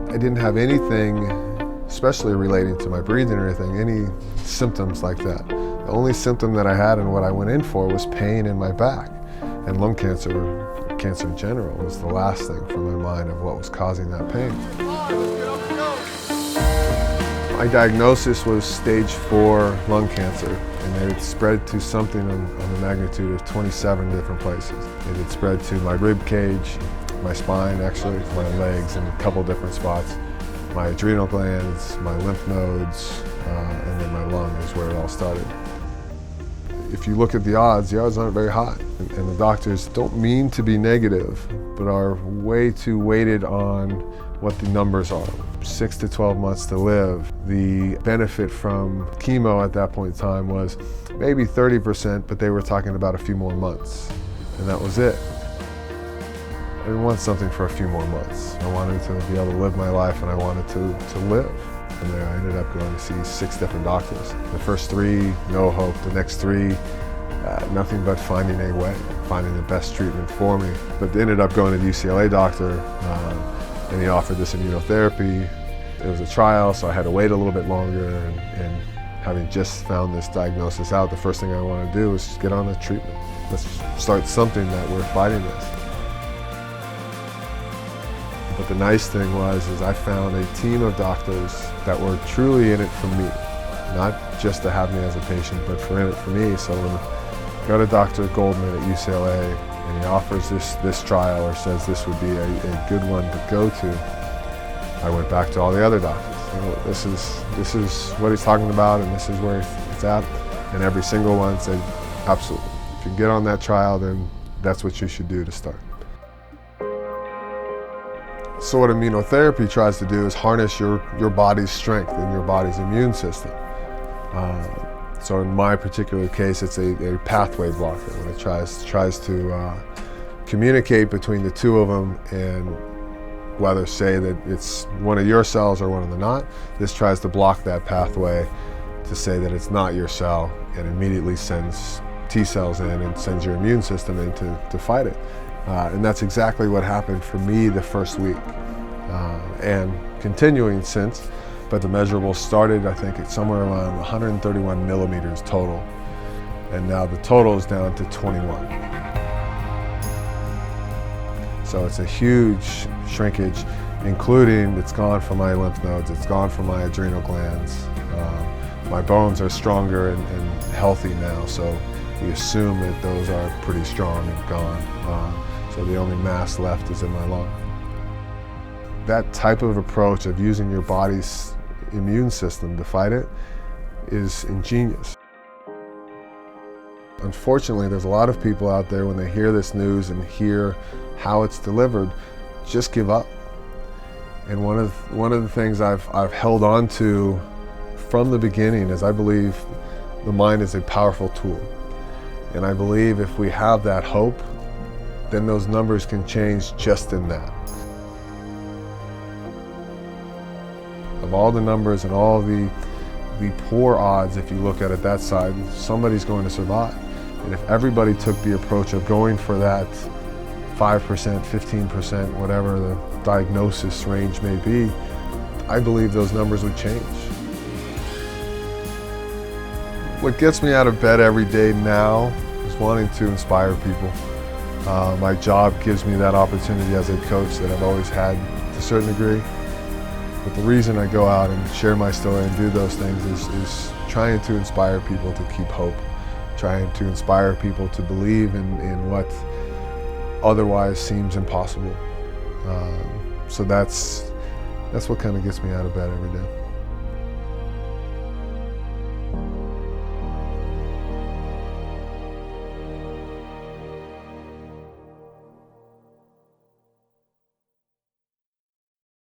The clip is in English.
I didn't have anything, especially relating to my breathing or anything, any symptoms like that. The only symptom that I had and what I went in for was pain in my back. And lung cancer, cancer in general, was the last thing from my mind of what was causing that pain. My diagnosis was stage 4 lung cancer, and it had spread to something on the magnitude of 27 different places. It had spread to my rib cage, my spine actually, my legs in a couple different spots, my adrenal glands, my lymph nodes, and then my lung is where it all started. If you look at the odds aren't very high. And the doctors don't mean to be negative, but are way too weighted on what the numbers are. 6 to 12 months to live. The benefit from chemo at that point in time was maybe 30%, but they were talking about a few more months, and that was it. I didn't want something for a few more months. I wanted to be able to live my life, and I wanted to live. And then I ended up going to see 6 different doctors. The first 3, no hope. The next 3, nothing but finding a way, finding the best treatment for me. But they ended up going to the UCLA doctor, and he offered this immunotherapy. It was a trial, so I had to wait a little bit longer. And having just found this diagnosis out, the first thing I want to do is just get on the treatment. Let's start something that we're fighting this. But the nice thing is I found a team of doctors that were truly in it for me, not just to have me as a patient, but in it for me. So when I go to Dr. Goldman at UCLA and he offers this trial or says this would be a good one to go to, I went back to all the other doctors. You know, this is what he's talking about, and this is where it's at. And every single one said, absolutely. If you get on that trial, then that's what you should do to start. So what immunotherapy tries to do is harness your body's strength and your body's immune system. So in my particular case, it's a pathway blocker. When it tries to communicate between the two of them, and whether say that it's one of your cells or one of the not, this tries to block that pathway to say that it's not your cell, and immediately sends T cells in and sends your immune system in to fight it. And that's exactly what happened for me the first week, and continuing since. But the measurables started, I think, at somewhere around 131 millimeters total, and now the total is down to 21. So it's a huge shrinkage, including it's gone from my lymph nodes, it's gone from my adrenal glands. My bones are stronger and healthy now, so we assume that those are pretty strong and gone. So the only mass left is in my lung. That type of approach of using your body's immune system to fight it is ingenious. Unfortunately, there's a lot of people out there, when they hear this news and hear how it's delivered, just give up. And one of the things I've held on to from the beginning is I believe the mind is a powerful tool. And I believe if we have that hope, then those numbers can change just in that. Of all the numbers and all the poor odds, if you look at it that side, somebody's going to survive. And if everybody took the approach of going for that 5%, 15%, whatever the diagnosis range may be, I believe those numbers would change. What gets me out of bed every day now is wanting to inspire people. My job gives me that opportunity as a coach that I've always had to a certain degree. But the reason I go out and share my story and do those things is trying to inspire people to keep hope, trying to inspire people to believe in what otherwise seems impossible. So that's what kind of gets me out of bed every day.